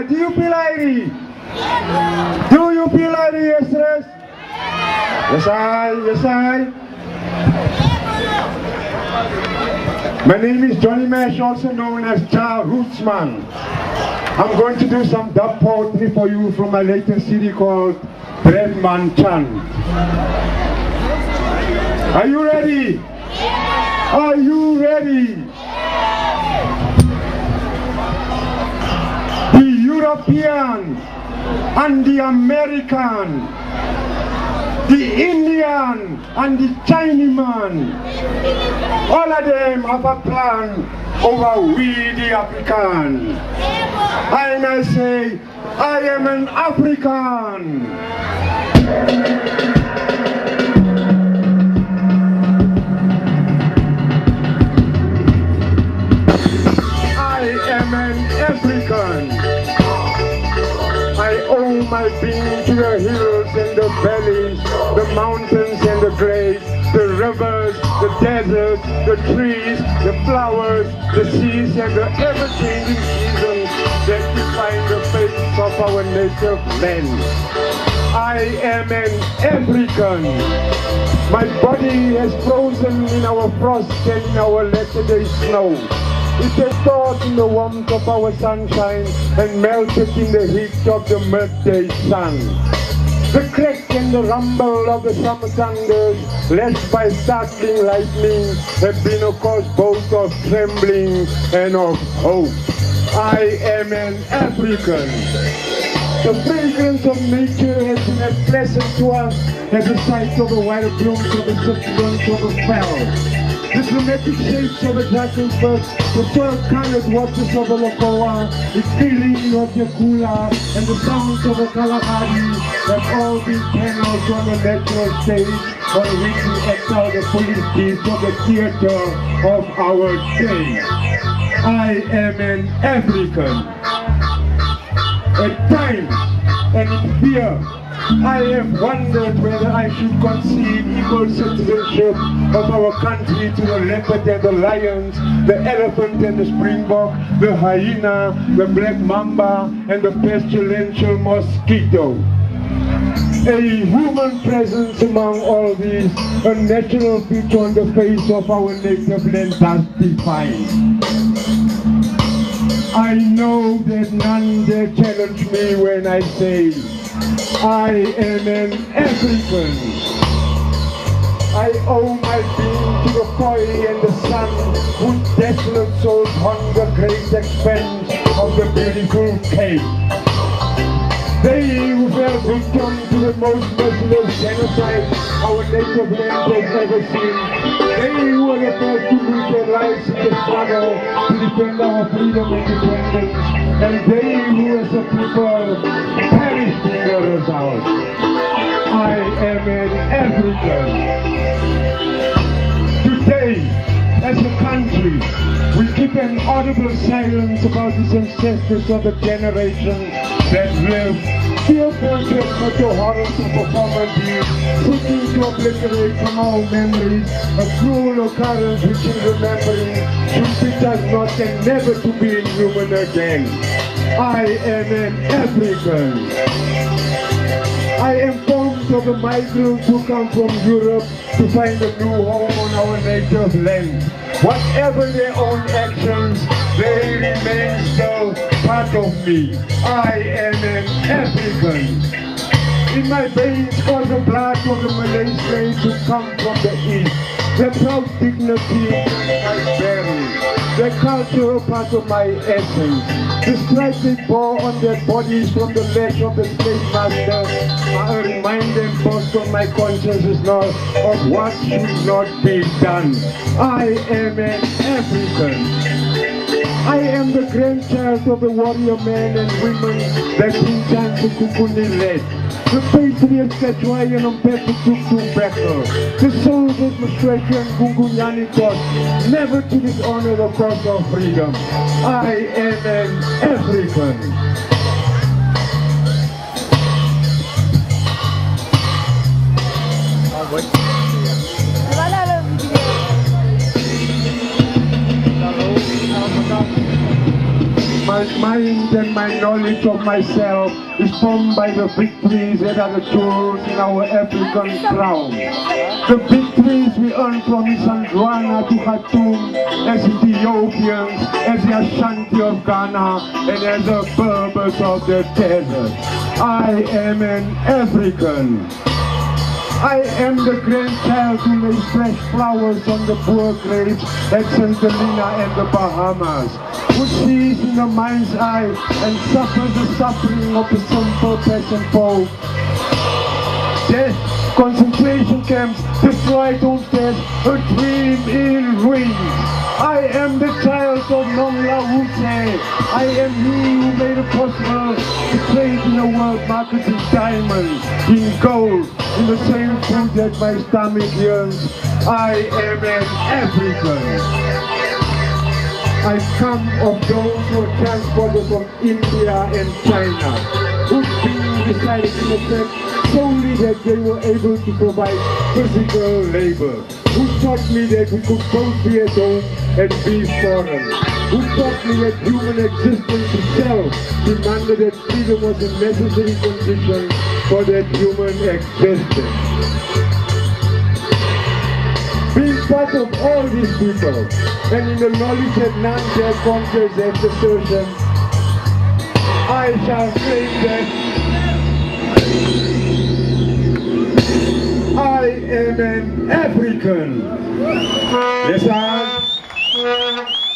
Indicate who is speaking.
Speaker 1: Do you feel irie? Do you feel irie, Eersterust? Yes, I. My name is Johnny Mash, also known as Jah Rootsman. I'm going to do some dub poetry for you from my latest CD called Breadman Chan. Are you ready? Are you ready? The European and the American, the Indian and the Chinaman, all of them have a plan over we the African. And I say, I am an African. I am an African. I owe my being to the hills and the valleys, the mountains and the glades, the rivers, the deserts, the trees, the flowers, the seas and the ever-changing seasons that define the face of our native land. I am an African. My body has frozen in our frost and in our latter-day snow. It has thawed in the warmth of our sunshine and melted in the heat of the midday sun. The crack and the rumble of the summer thunders, led by startling lightning, have been a cause both of trembling and of hope. I am an African. The fragrance of nature has been as pleasant to us as the sight of the wild blooms of the succulents of the fell. The dramatic shapes of the dragonfly, the pearl-colored waters of the Lokoa, the feeling of the Kula, and the sounds of the Kalahari have all been channeled on the natural stage on which we act out the policies of the theater of our day. I am an African. At times and in fear, I have wondered whether I should concede equal citizenship of our country to the leopard and the lions, the elephant and the springbok, the hyena, the black mamba and the pestilential mosquito. A human presence among all these, a natural feature on the face of our native land thus defined. I know that none dare challenge me when I say I am an African. I owe my being to the koi and the sun, whose desolate souls haunt the great expanse of the beautiful Cape. They who fell victim to the most merciless genocide our native land has ever seen. They who were the first to lose their lives in the struggle to defend our freedom and independence. And they who as a people perished in the result. I am an African. Today, as a country, we keep an audible silence about these ancestors of the generations that lived, fearful to admit the horrors of performance, seeking to obliterate from our memories a cruel occurrence which in remembering should teach us not and never to be inhuman again. I am an African. I am formed of the migrants who come from Europe to find a new home on our native land. Whatever their own actions, they remain still part of me. I am an African. In my veins comes the blood of the Malay slaves who come from the east. Their proud dignity I bury. Their cultural part of my essence. The stripes they bore on their bodies from the flesh of the slave master are a reminder imposed on my conscience is not of what should not be done. I am an African. I am the grandchild of the warrior men and women that King Chansu Kukuni led. The patriots that Ryan and Pepe took to battle. The soldiers Mashwesha and Gungunyani taught never to dishonor the cause of freedom. I am an African. My My mind and my knowledge of myself is formed by the victories that are the jewels in our African crown. The victories we earn from Isandwana to Khartoum as Ethiopians, as the Ashanti of Ghana, and as the Berbers of the desert. I am an African. I am the grandchild who lays fresh flowers on the poor graves at St. Helena and the Bahamas, who sees in the mind's eye and suffers the suffering of the simple peasant folk. Death, concentration camps, destroyed homesteads, a dream in ruins. I am the child of Nongla Wutse. I am he who made it possible to trade in the world market in diamonds, in gold, in the same food that my stomach yearns. I am an African. I come of those who were transported from India and China, whose being decided in effect solely that they were able to provide physical labor, who taught me that we could both be at home and be foreign, who taught me that human existence itself demanded that freedom was a necessary condition for that human existence. Being part of all these people, and in the knowledge that none dare conquer that assertion, I shall claim that I am an African. Yes, I am.